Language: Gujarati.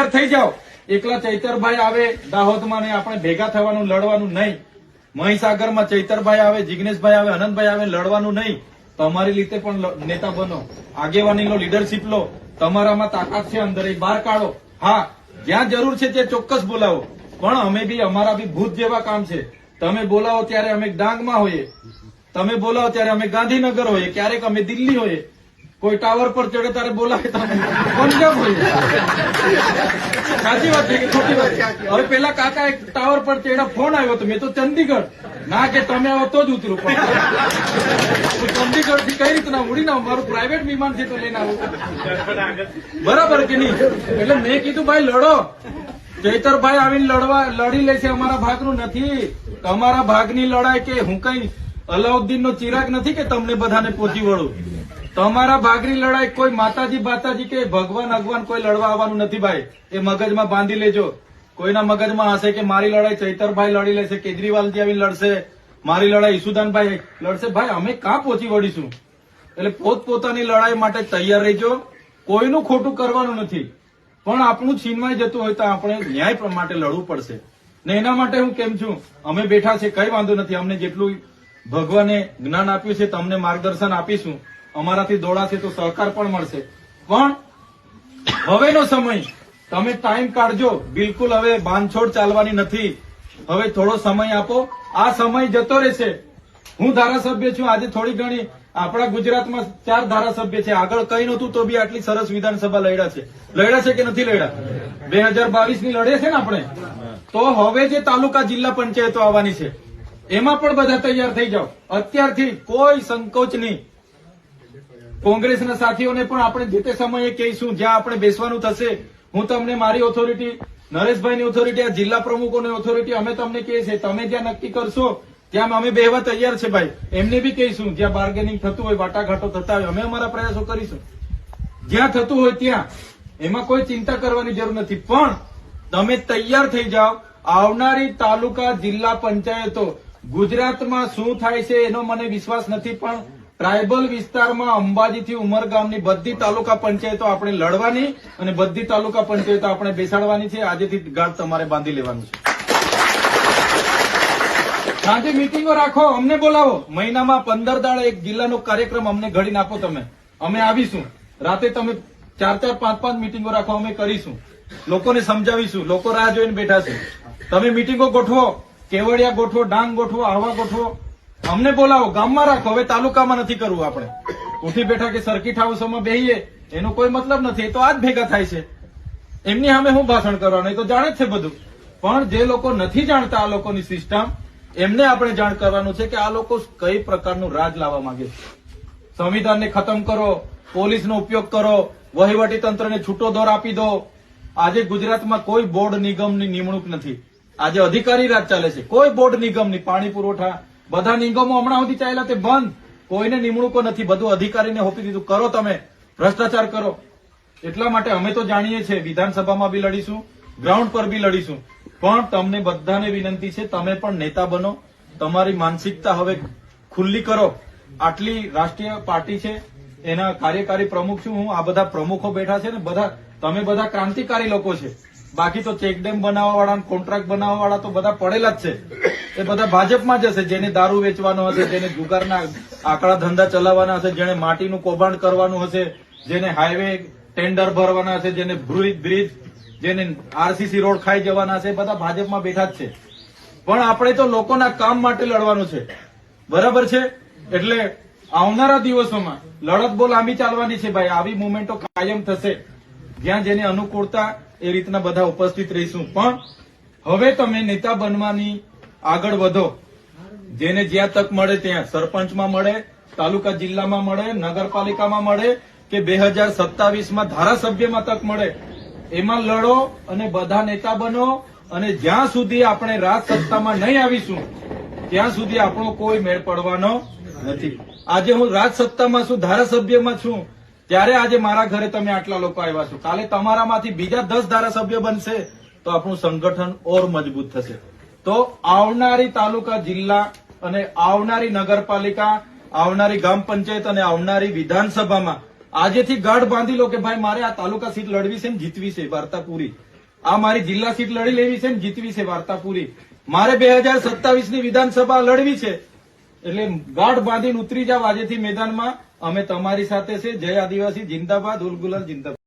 તૈયાર થઈ જાઓ. એકલા ચૈતરભાઈ આવે દાહોદમાં ને આપણે ભેગા થવાનું લડવાનું નહીં. મહીસાગરમાં ચૈતરભાઈ આવે, જિગ્નેશભાઈ આવે, અનંતભાઈ આવે, લડવાનું નહીં. તમારી રીતે પણ નેતા બનો, આગેવાની લો, લીડરશીપ લો. તમારામાં તાકાત છે, અંદર એ બહાર કાઢો. હા, જ્યાં જરૂર છે ત્યાં ચોક્કસ બોલાવો, પણ અમે બી અમારા બી ભૂત જેવા કામ છે. તમે બોલાવો ત્યારે અમે ડાંગમાં હોઈએ, તમે બોલાવો ત્યારે અમે ગાંધીનગર હોઈએ, ક્યારેક અમે દિલ્હી હોઈએ, કોઈ ટાવર પર ચડે ત્યારે બોલાવે તો પંજાબ હોઈએ. સાચી વાત છે કે ખોટી વાત? હવે પેલા કાકા એક ટાવર પર ચડ્યા, ફોન આવ્યો તો મેં તો ચંદીગઢ ના કે તમે આવો તો જ ઉતરું, પણ ચંદીગઢ થી કઈ રીતના ઉડીને મારું પ્રાઇવેટ વિમાન છે તો લઈને આવું, બરાબર કે નહીં? એટલે મેં કીધું ભાઈ લડો. ચૈતરભાઈ આવીને લડી લેશે, અમારા ભાગનું નથી. તમારા ભાગની લડાઈ કે હું કઈ અલાઉદ્દીન નો ચિરાગ નથી કે તમને બધાને પહોંચી વળું. તમારા ભાગની લડાઈ કોઈ માતાજી બાતાજી કે ભગવાન કોઈ લડવા આવવાનું નથી ભાઈ. એ મગજમાં બાંધી લેજો. કોઈના મગજમાં હશે કે મારી લડાઈ ચૈતરભાઈ લડી લેશે, કેજરીવાલજી આવીને લડશે, મારી લડાઈ ઈસુદાનભાઈ લડશે. ભાઈ અમે ક્યાં પહોંચી વળીશું? એટલે પોતપોતાની લડાઈ માટે તૈયાર રહેજો. કોઈનું ખોટું કરવાનું નથી, પણ આપણું છીનવાઈ જતું હોય તો આપણે ન્યાય માટે લડવું પડશે ને. એના માટે હું કેમ છું, અમે બેઠા છે, કઈ વાંધો નથી. અમને જેટલું ભગવાને જ્ઞાન આપ્યું છે તમને માર્ગદર્શન આપીશું. અમારાથી દોડાશે તો સહકાર પણ મળશે. પણ હવેનો સમય તમે ટાઈમ કાઢજો. બિલકુલ હવે બાંધછોડ ચાલવાની નથી. હવે થોડો સમય આપો. આ સમય જતો રહેશે. હું ધારાસભ્ય છું, આજે થોડી ઘણી આપણા ગુજરાતમાં 4 ધારાસભ્ય છે. આગળ કઈ નહોતું તો બી આટલી સરસ વિધાનસભા લડ્યા છે. લડ્યા છે કે નથી લડ્યા? 2022 ની લડે છે ને આપણે. તો હવે જે તાલુકા જિલ્લા પંચાયતો આવવાની છે એમાં પણ બધા તૈયાર થઈ જાઓ. અત્યારથી કોઈ સંકોચ નહીં. કોંગ્રેસના સાથીઓને પણ આપણે જે તે સમયે કહીશું, જ્યાં આપણે બેસવાનું થશે. હું તમને મારી ઓથોરિટી, નરેશભાઈની ઓથોરિટી, આ જિલ્લા પ્રમુખોની ઓથોરિટી અમે તમને કહીએ છીએ. તમે જ્યાં નક્કી કરશો ત્યાં અમે બેહવા તૈયાર છે ભાઈ. એમને બી કહીશું જ્યાં બાર્ગેનિંગ થતું હોય, વાટાઘાટો થતા હોય, અમે અમારા પ્રયાસો કરીશું. જ્યાં થતું હોય ત્યાં, એમાં કોઈ ચિંતા કરવાની જરૂર નથી. પણ તમે તૈયાર થઈ જાઓ. આવનારી તાલુકા જિલ્લા પંચાયતો ગુજરાતમાં શું થાય છે એનો મને વિશ્વાસ નથી, પણ ટ્રાયબલ વિસ્તારમાં અંબાજીથી ઉમરગામની બધી તાલુકા પંચાયતો આપણે લડવાની અને બધી તાલુકા પંચાયતો આપણે બેસાડવાની છે. આજેથી ગાઢ તમારે બાંધી લેવાનું છે. સાંજે મીટિંગો રાખો, અમને બોલાવો. મહિનામાં 15 દાડે એક જિલ્લાનો કાર્યક્રમ અમને ઘડીને આપો તમે, અમે આવીશું. રાતે તમે 4-4, 5-5 મીટિંગો રાખો, અમે કરીશું. લોકોને સમજાવીશું. લોકો રાહ જોઈને બેઠા છે. તમે મીટિંગો ગોઠવો, કેવડિયા ગોઠવો, ડાંગ ગોઠવો, આહવા ગોઠવો, અમને બોલાવો. ગામમાં રાખો. હવે તાલુકામાં નથી કરવું. આપણે ઉઠી બેઠા કે સર્કિટ હાઉસમાં બેહીએ એનો કોઈ મતલબ નથી. એ તો આજ ભેગા થાય છે. એમની સામે હું ભાષણ કરવાનું, એ તો જાણે જ છે બધું. પણ જે લોકો નથી જાણતા આ લોકોની સિસ્ટમ, એમને આપણે જાણ કરવાનું છે કે આ લોકો કઈ પ્રકારનું રાજ લાવવા માંગે છે. સંવિધાનને ખતમ કરો, પોલીસનો ઉપયોગ કરો, વહીવટી તંત્રને છૂટો દોર આપી દો. આજે ગુજરાતમાં કોઈ બોર્ડ નિગમની નિમણૂક નથી. આજે અધિકારી રાજ ચાલે છે. કોઈ બોર્ડ નિગમની, પાણી પુરવઠા, બધા નિગમો હમણાં સુધી ચાલ્યા તે બંધ. કોઈને નિમણૂકો નથી. બધું અધિકારીને હોપી દીધું. કરો તમે, ભ્રષ્ટાચાર કરો. એટલા માટે અમે તો જાણીએ છીએ, વિધાનસભામાં બી લડીશું, ગ્રાઉન્ડ પર બી લડીશું. પણ તમને બધાને વિનંતી છે, તમે પણ નેતા બનો. તમારી માનસિકતા હવે ખુલ્લી કરો. આટલી રાષ્ટ્રીય પાર્ટી છે, એના કાર્યકારી પ્રમુખ છું હું. આ બધા પ્રમુખો બેઠા છે ને, બધા તમે બધા ક્રાંતિકારી લોકો છે. બાકી તો ચેકડેમ બનાવવા વાળા, કોન્ટ્રાક્ટ બનાવવા વાળા તો બધા પડેલા જ છે. એ બધા ભાજપમાં જ હશે. જેને દારૂ વેચવાનો હશે, જેને જુગારના આંકડા ધંધા ચલાવવાના હશે, જેને માટીનું કૌભાંડ કરવાનું હશે, જેને હાઈવે ટેન્ડર ભરવાના હશે, જેને બ્રિજ, જેને આરસીસી રોડ ખાઈ જવાના હશે, બધા ભાજપમાં બેઠા જ છે. પણ આપણે તો લોકોના કામ માટે લડવાનું છે. બરાબર છે? એટલે આવનારા દિવસોમાં લડત બહુ લાંબી ચાલવાની છે ભાઈ. આવી મુવમેન્ટો કાયમ થશે. જ્યાં જેને અનુકૂળતા એ રીતના બધા ઉપસ્થિત રહીશું. પણ હવે તમે નેતા બનવાની આગળ વધો. જેને જ્યાં તક મળે ત્યાં, સરપંચમાં મળે, તાલુકા જિલ્લામાં મળે, નગરપાલિકામાં મળે કે 2027માં ધારાસભ્યમાં તક મળે, એમાં લડો અને બધા નેતા બનો. અને જ્યાં સુધી આપણે રાજ સત્તામાં નહીં આવીશું ત્યાં સુધી આપણો કોઈ મેળ પડવાનો નથી. આજે હું રાજ સત્તામાં છું, ધારાસભ્યમાં છું, ત્યારે આજે મારા ઘરે તમે આટલા લોકો આવ્યા છો. કાલે તમારામાંથી બીજા 10 ધારાસભ્ય બનશે તો આપણું સંગઠન ઓર મજબૂત થશે. તો આવનારી તાલુકા જિલ્લા અને આવનારી નગરપાલિકા, આવનારી ગ્રામ પંચાયત અને આવનારી વિધાનસભામાં આજેથી ગાઢ બાંધી લો કે ભાઈ મારે આ તાલુકા સીટ લડવી છે ને જીતવી છે. વાર્તા પૂરી. આ મારી જિલ્લા સીટ લડી લેવી છે ને જીતવી છે, વાર્તા પૂરી. મારે 2027 ની વિધાનસભા લડવી છે. એટલે ગાઢ બાંધીને ઉતરી જાવ આજેથી મેદાનમાં. અમે તમારી સાથે છે. જય આદિવાસી જિંદાબાદ, ઉલ ગુલાલ જિંદાબાદ.